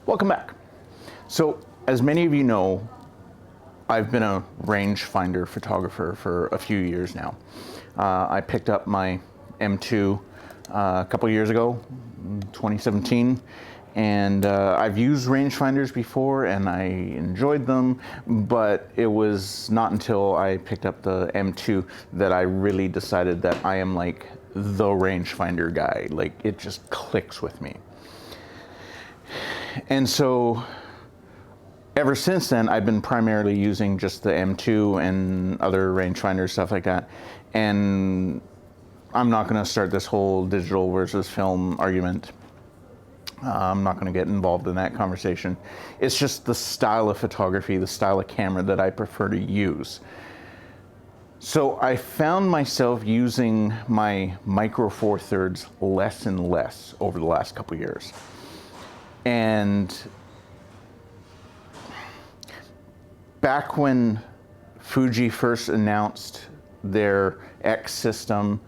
Welcome back. So, as many of you know, I've been a rangefinder photographer for a few years now. I picked up my M2 a couple years ago, 2017, and I've used rangefinders before and I enjoyed them, but it was not until I picked up the M2 that I really decided that I am like the rangefinder guy. Like, it just clicks with me. And so ever since then, I've been primarily using just the M2 and other rangefinders, stuff like that. And I'm not going to start this whole digital versus film argument. I'm not going to get involved in that conversation. It's just the style of photography, the style of camera that I prefer to use. So I found myself using my micro four thirds less and less over the last couple of years. And back when Fuji first announced their X-system,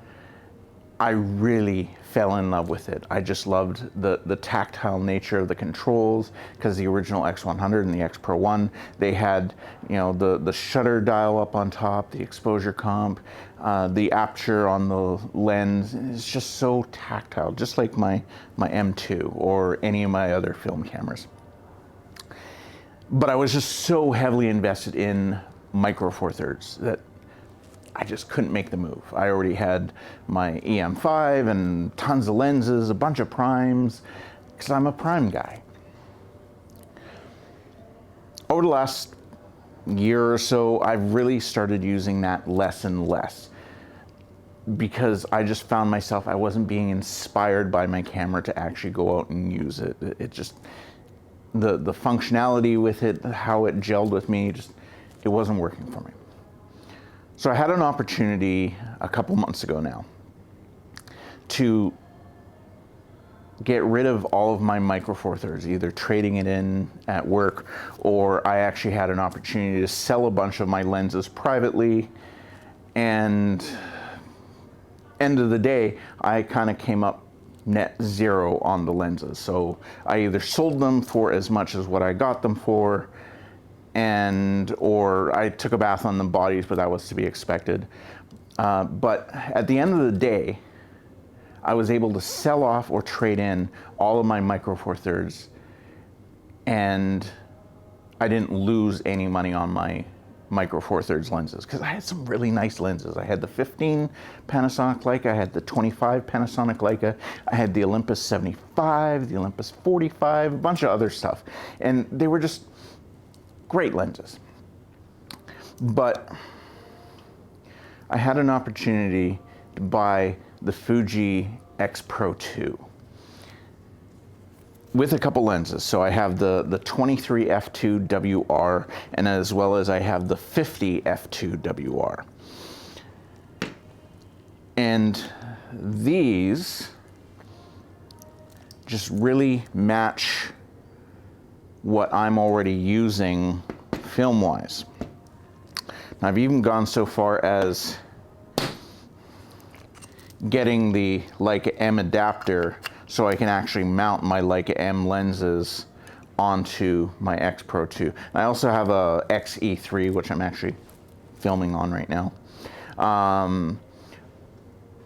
I really fell in love with it. I just loved the tactile nature of the controls, because the original X100 and the X Pro 1, they had, you know, the shutter dial up on top, the exposure comp, the aperture on the lens. It's just so tactile, just like my M2 or any of my other film cameras. But I was just so heavily invested in micro four thirds that I just couldn't make the move. I already had my EM5 and tons of lenses, a bunch of primes, because I'm a prime guy. Over the last year or so, I've really started using that less and less, because I just found myself, I wasn't being inspired by my camera to actually go out and use it. It just, the functionality with it, how it gelled with me, it wasn't working for me. So I had an opportunity a couple months ago now to get rid of all of my micro four thirds, either trading it in at work, or I actually had an opportunity to sell a bunch of my lenses privately. And end of the day, I kind of came up net zero on the lenses. So I either sold them for as much as what I got them for, or I took a bath on the bodies, but that was to be expected. But at the end of the day, I was able to sell off or trade in all of my micro four thirds, and I didn't lose any money on my micro four thirds lenses, because I had some really nice lenses. I had the 15 Panasonic Leica, I had the 25 Panasonic Leica, I had the Olympus 75, the Olympus 45, a bunch of other stuff, and they were just great lenses. But I had an opportunity to buy the Fuji X Pro 2 with a couple lenses. So I have the 23 f2 WR, and as well as I have the 50 f2 WR. And these just really match what I'm already using film-wise. I've even gone so far as getting the Leica M adapter so I can actually mount my Leica M lenses onto my X Pro 2. I also have a XE3, which I'm actually filming on right now.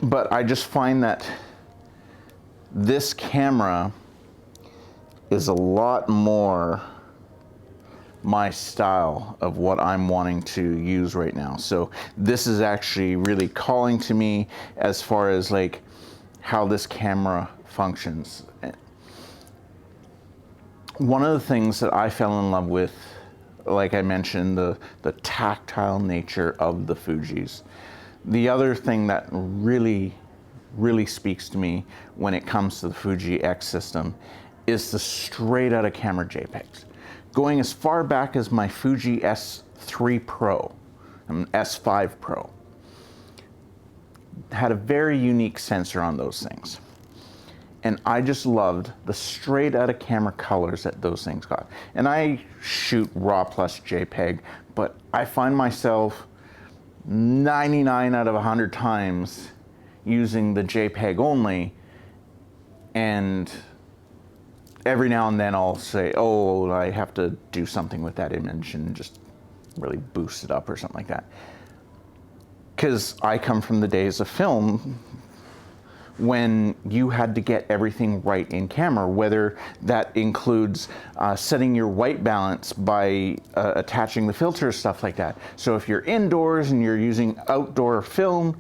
But I just find that this camera is a lot more my style of what I'm wanting to use right now. So this is actually really calling to me as far as like how this camera functions. One of the things that I fell in love with, like I mentioned, the tactile nature of the Fujis. The other thing that really speaks to me when it comes to the Fuji X system is the straight out of camera JPEGs. Going as far back as my Fuji S3 Pro, S5 Pro, had a very unique sensor on those things. And I just loved the straight out of camera colors that those things got. And I shoot RAW plus JPEG, but I find myself 99 out of 100 times using the JPEG only, and every now and then I'll say, oh, I have to do something with that image and just really boost it up or something like that. Because I come from the days of film when you had to get everything right in camera, whether that includes setting your white balance by attaching the filter, stuff like that. So if you're indoors and you're using outdoor film,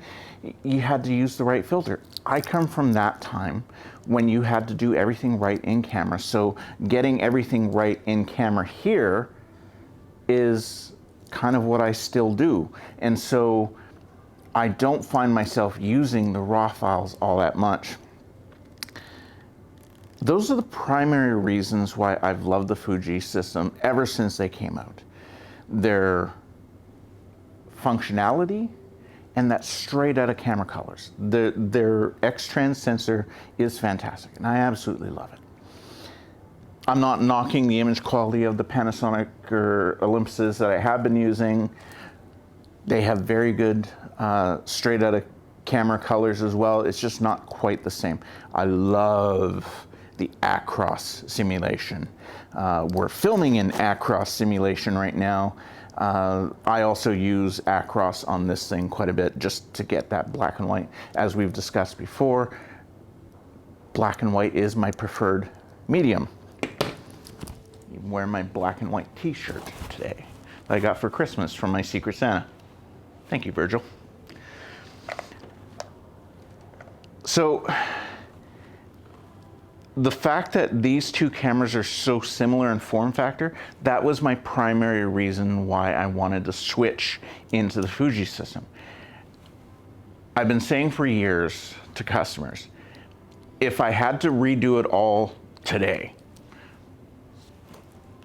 you had to use the right filter. I come from that time when you had to do everything right in camera. So getting everything right in camera here is kind of what I still do. And so I don't find myself using the raw files all that much. Those are the primary reasons why I've loved the Fuji system ever since they came out. Their functionality and that straight out of camera colors. Their X-Trans sensor is fantastic and I absolutely love it. I'm not knocking the image quality of the Panasonic or Olympuses that I have been using. They have very good straight out of camera colors as well. It's just not quite the same. I love the Across simulation. We're filming in Across simulation right now. I also use Across on this thing quite a bit just to get that black and white. As we've discussed before, black and white is my preferred medium. I'm wearing my black and white t-shirt today that I got for Christmas from my Secret Santa. Thank you, Virgil. So the fact that these two cameras are so similar in form factor, that was my primary reason why I wanted to switch into the Fuji system. I've been saying for years to customers, if I had to redo it all today,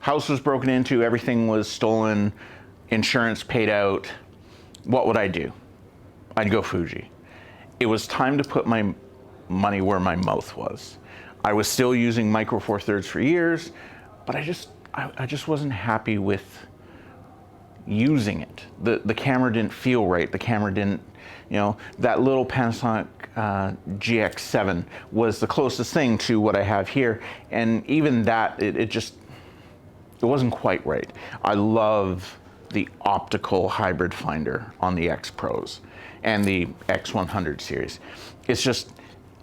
house was broken into, everything was stolen, insurance paid out, what would I do? I'd go Fuji. It was time to put my money where my mouth was. I was still using Micro Four Thirds for years, but I just wasn't happy with using it. The camera didn't feel right. The camera didn't, you know, that little Panasonic GX7 was the closest thing to what I have here. And even that, it wasn't quite right. I love the optical hybrid finder on the X Pros and the X100 series. It's just,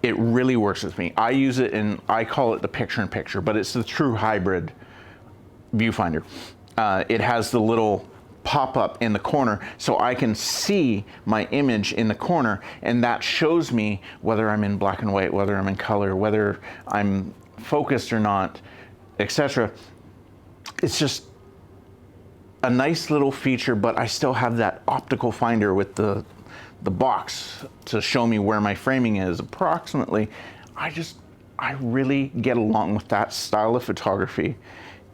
it really works with me. I use it and I call it the picture-in-picture, but it's the true hybrid viewfinder. It has the little pop-up in the corner so I can see my image in the corner, and that shows me whether I'm in black and white, whether I'm in color, whether I'm focused or not, etc. It's just a nice little feature, but I still have that optical finder with the box to show me where my framing is approximately. I really get along with that style of photography,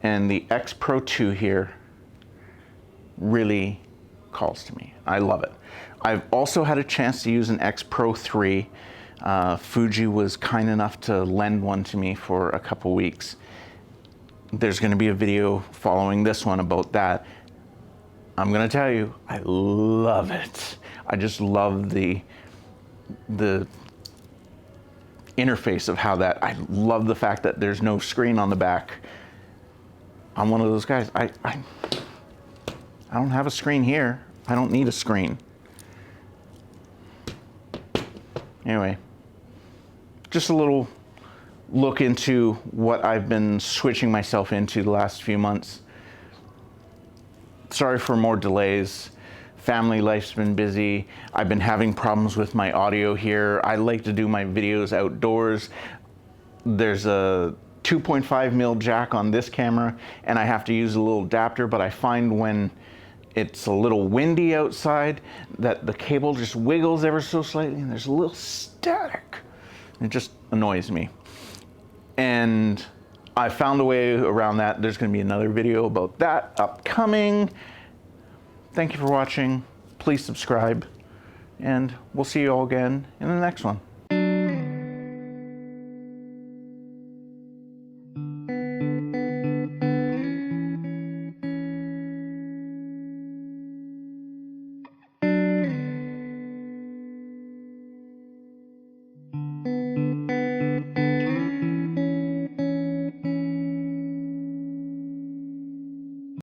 and the X Pro 2 here really calls to me. I love it. I've also had a chance to use an X Pro 3. Fuji was kind enough to lend one to me for a couple weeks. There's going to be a video following this one about that. I'm going to tell you, I love it. I just love the interface of how that, I love the fact that there's no screen on the back. I'm one of those guys, I don't have a screen here. I don't need a screen. Anyway, just a little look into what I've been switching myself into the last few months. Sorry for more delays. Family life's been busy. I've been having problems with my audio here. I like to do my videos outdoors. There's a 2.5mm jack on this camera, and I have to use a little adapter, but I find when it's a little windy outside that the cable just wiggles ever so slightly and there's a little static. It just annoys me. And I found a way around that. There's going to be another video about that upcoming. Thank you for watching. Please subscribe, and we'll see you all again in the next one.